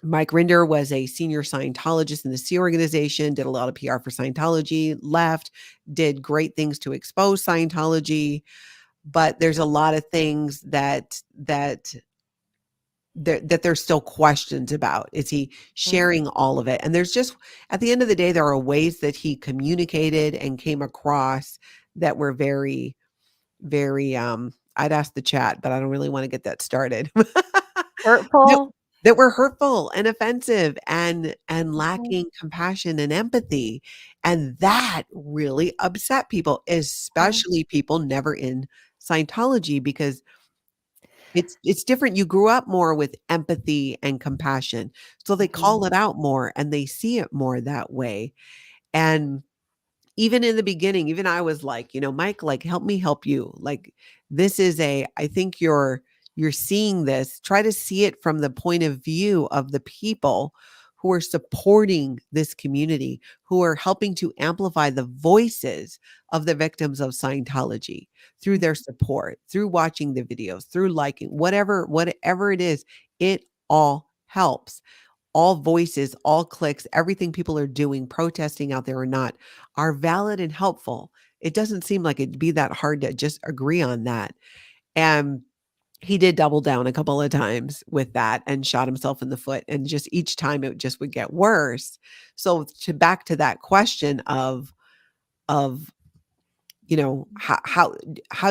Mike Rinder was a senior Scientologist in the C organization, did a lot of PR for Scientology, left, did great things to expose Scientology, but there's a lot of things that there's still questions about. Is he Mm. sharing all of it? And there's just, at the end of the day, there are ways that he communicated and came across that were very, very, I'd ask the chat, but I don't really want to get that started. that, Hurtful. that were hurtful and offensive and Mhm, lacking compassion and empathy. And that really upset people, mhm, especially people never in Scientology, because it's different. You grew up more with empathy and compassion, so they mhm, call it out more and they see it more that way. And even in the beginning, even I was like, "Mike, like, help me help you. Like, this is I think you're seeing this. Try to see it from the point of view of the people who are supporting this community, who are helping to amplify the voices of the victims of Scientology through their mhm, support, through watching the videos, through liking, whatever it is, it all helps. All voices, all clicks, everything people are doing, protesting out there or not, are valid and helpful. It doesn't seem like it'd be that hard to just agree on that. And he did double down a couple of times with that and shot himself in the foot. And just each time it just would get worse. So to back to that question of how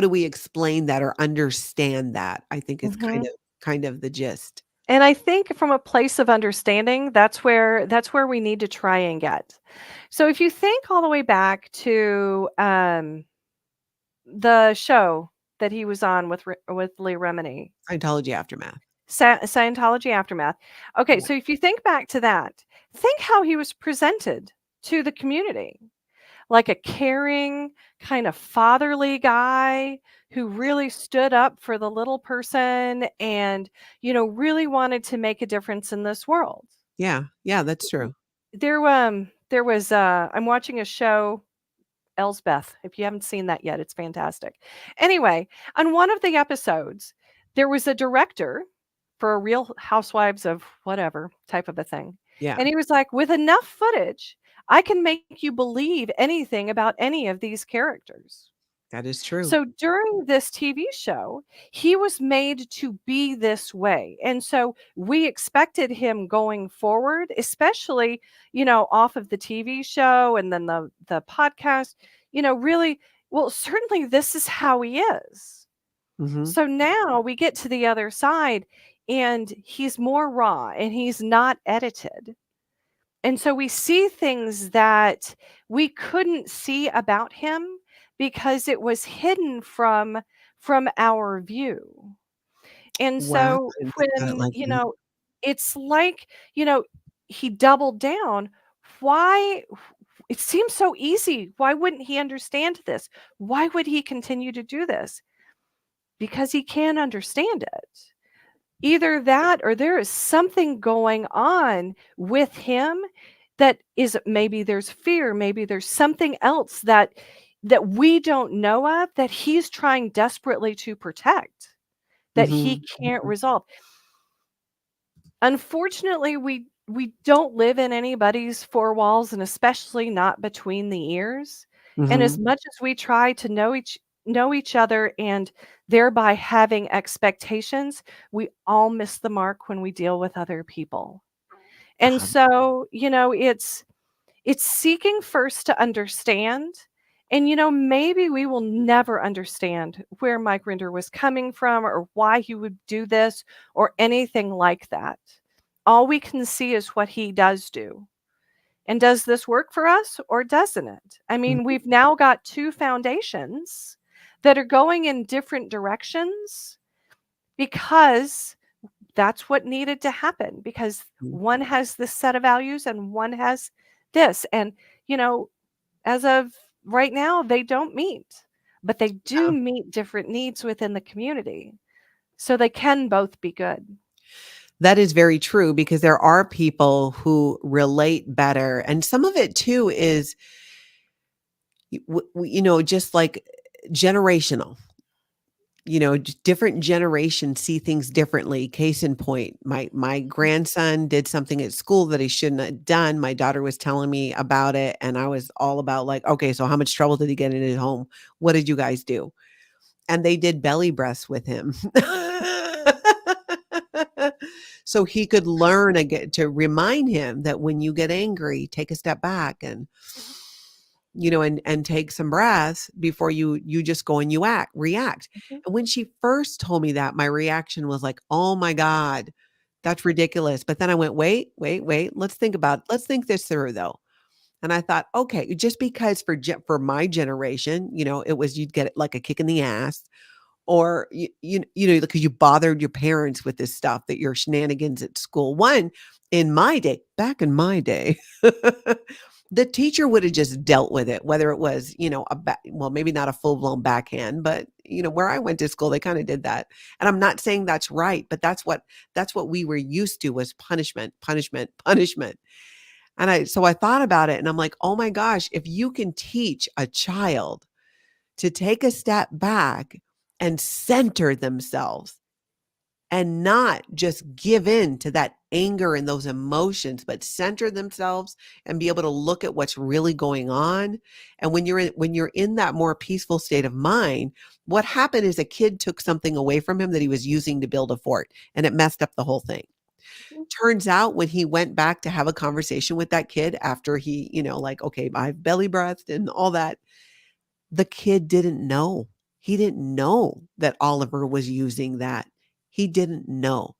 do we explain that or understand that? I think is kind mhm. of kind of the gist. And I think from a place of understanding, that's where we need to try and get. So if you think all the way back to, the show that he was on with Lee Remini, Scientology aftermath. Scientology Aftermath. Okay, Yeah. so if you think back to that, think how he was presented to the community. Like a caring, kind of fatherly guy who really stood up for the little person and, really wanted to make a difference in this world. Yeah. Yeah, that's true. There was I'm watching a show, Elsbeth. If you haven't seen that yet, it's fantastic. Anyway, on one of the episodes, there was a director for a Real Housewives of whatever type of a thing. Yeah, And he was like, with enough footage, I can make you believe anything about any of these characters. that is true. So during this TV show, he was made to be this way. And so we expected him going forward, especially, off of the TV show and then the podcast, really, well, certainly this is how he is. Mhm. So now we get to the other side and he's more raw and he's not edited. And so we see things that we couldn't see about him because it was hidden from our view. And Wow, so I didn't think about it when, like that. it's like, he doubled down. Why it seems so easy. Why wouldn't he understand this? Why would he continue to do this? Because he can't understand it. Either that or there is something going on with him that is maybe there's fear, maybe there's something else that we don't know of that he's trying desperately to protect, that he Mhm, can't mhm, resolve. Unfortunately, we don't live in anybody's four walls and especially not between the ears. And as mhm. much as we try to know each other and thereby having expectations, we all miss the mark when we deal with other people. And Uh-huh. so, it's seeking first to understand. And, maybe we will never understand where Mike Rinder was coming from or why he would do this or anything like that. All we can see is what he does do. And does this work for us or doesn't it? I mean, Mhm, we've now got two foundations that are going in different directions because that's what needed to happen because mhm. one has this set of values and one has this. And, you know, as of right now, they don't meet, but they do Yeah. meet different needs within the community. So they can both be good. That is very true because there are people who relate better, and some of it too is, just like generational. Different generations see things differently. Case in point, my grandson did something at school that he shouldn't have done. My daughter was telling me about it, and I was all about like, okay, so how much trouble did he get in his home? What did you guys do? And they did belly breaths with him. So he could learn again to remind him that when you get angry, take a step back and and take some breaths before you just go and you react. Mhm, And when she first told me that, my reaction was like, "Oh my God, that's ridiculous." But then I went, "Wait, wait, wait. Let's think this through though." And I thought, okay, just because for my generation, it was you'd get it like a kick in the ass, or because you bothered your parents with this stuff that your shenanigans at school. Back in my day, the teacher would have just dealt with it, whether it was, well, maybe not a full blown backhand, but where I went to school, they kind of did that. And I'm not saying that's right, but that's what we were used to was punishment, punishment, punishment. So I thought about it and I'm like, oh my gosh, if you can teach a child to take a step back and center themselves and not just give in to that anger and those emotions, but center themselves and be able to look at what's really going on. And when you're in that more peaceful state of mind, what happened is a kid took something away from him that he was using to build a fort, and it messed up the whole thing. mhm, Turns out when he went back to have a conversation with that kid after he, like, okay, I've belly breathed and all that, the kid didn't know. He didn't know that Oliver was using that. He didn't know.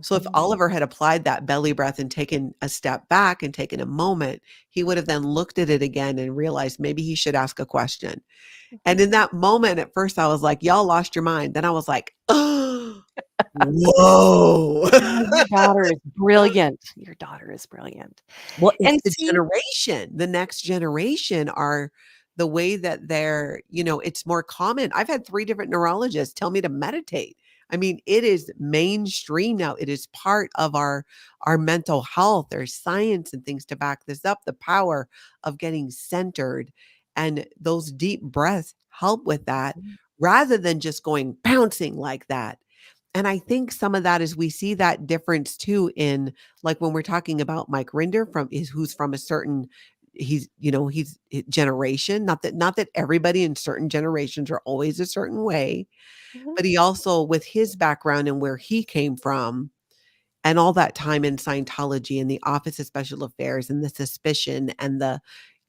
So if mhm, Oliver had applied that belly breath and taken a step back and taken a moment, he would have then looked at it again and realized maybe he should ask a question. And mhm. in that moment, at first I was like, y'all lost your mind. Then I was like, oh, whoa. Oh, your daughter is brilliant. Your daughter is brilliant. Well, it's And the see generation. The next generation are the way that it's more common. I've had 3 different neurologists tell me to meditate. I mean, it is mainstream now. It is part of our mental health. There's science and things to back this up. The power of getting centered and those deep breaths help with that Mhm, rather than just going bouncing like that. And I think some of that is we see that difference too in like when we're talking about Mike Rinder who's from a certain generation, not that everybody in certain generations are always a certain way, mhm, but he also with his background and where he came from and all that time in Scientology and the Office of Special Affairs and the suspicion and the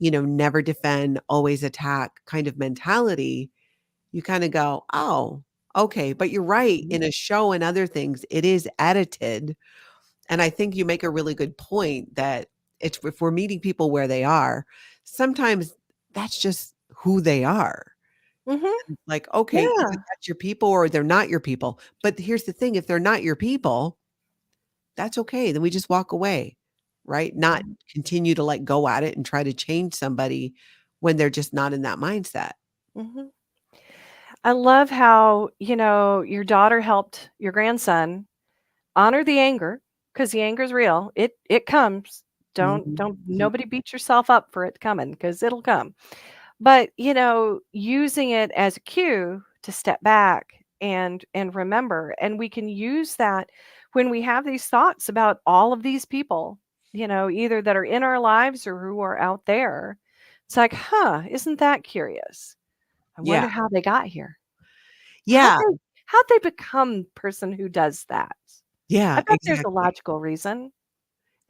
never defend, always attack kind of mentality, you kind of go, "Oh, okay." But you're right, mhm, in a show and other things, it is edited. And I think you make a really good point that it's if we're meeting people where they are, sometimes that's just who they are. mhm. Like, okay, either Yeah. that's your people or they're not your people. But here's the thing, if they're not your people, that's okay. Then we just walk away, right? Not Mhm, continue to like go at it and try to change somebody when they're just not in that mindset. mhm. I love how, your daughter helped your grandson honor the anger because the anger is real. It comes. Mhm, Don't mhm. nobody beat yourself up for it coming because it'll come. But, using it as a cue to step back and remember, and we can use that when we have these thoughts about all of these people, either that are in our lives or who are out there. It's like, huh, isn't that curious? I Yeah. wonder how they got here. How'd Yeah. they how'd they become the person who does that? I Yeah, bet there's a exactly. logical reason.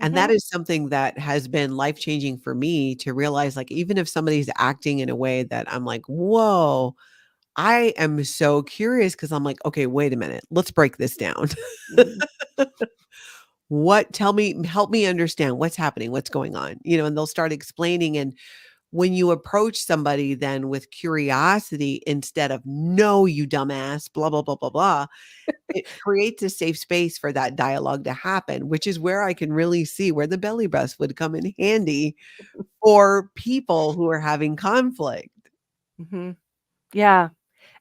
And that Mhm, is something that has been life-changing for me to realize, like, even if somebody's acting in a way that I'm like, "Whoa," I am so curious because 'cause I'm like, "Okay, wait a minute. Let's break this down." mhm, Help me understand what's happening, what's going on, and they'll start explaining, and when you approach somebody then with curiosity instead of, "No, you dumbass, blah, blah, blah, blah, blah," it creates a safe space for that dialogue to happen, which is where I can really see where the belly breath would come in handy for people who are having conflict. mhm. Yeah,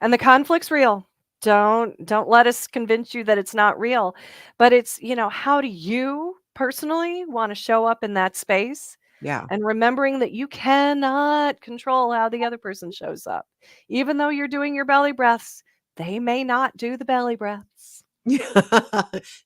and the conflict's real. Don't let us convince you that it's not real. But it's, how do you personally wanna show up in that space? Yeah. And remembering that you cannot control how the other person shows up. Even though you're doing your belly breaths, they may not do the belly breaths.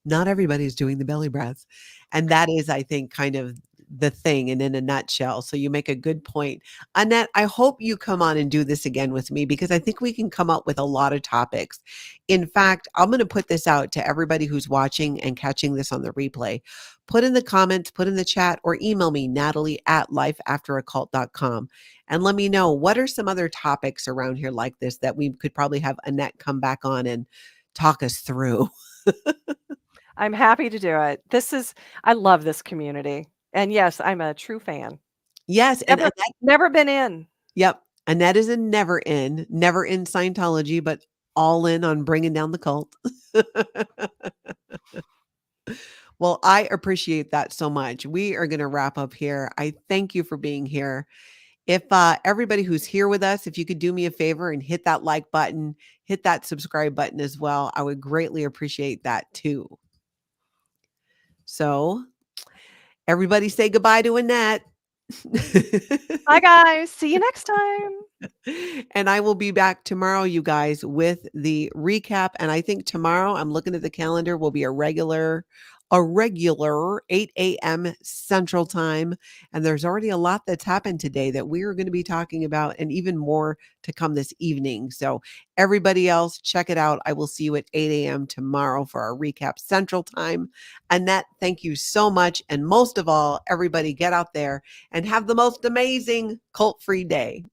Not everybody's doing the belly breath. And that is, I think, kind of the thing and in a nutshell. So you make a good point. Annette, I hope you come on and do this again with me because I think we can come up with a lot of topics. In fact, I'm going to put this out to everybody who's watching and catching this on the replay. Put in the comments, put in the chat, or email me, Natalie@lifeafteraCult.com, and let me know what are some other topics around here like this that we could probably have Annette come back on and talk us through. I'm happy to do it. I love this community. And yes, I'm a true fan. Yes, and Never Annette, never been in. yep, Annette is a never in Scientology, but all in on bringing down the cult. Well, I appreciate that so much. We are gonna wrap up here. I thank you for being here. If, everybody who's here with us, if you could do me a favor and hit that like button, hit that subscribe button as well, I would greatly appreciate that too. So, everybody say goodbye to Annette. Bye, guys. See you next time. And I will be back tomorrow, you guys, with the recap. And I think tomorrow, I'm looking at the calendar, will be a regular 8 a.m. Central Time. And there's already a lot that's happened today that we are going to be talking about, and even more to come this evening. So everybody else, check it out. I will see you at 8 a.m. tomorrow for our recap Central Time. Annette, thank you so much. And most of all, everybody get out there and have the most amazing cult-free day.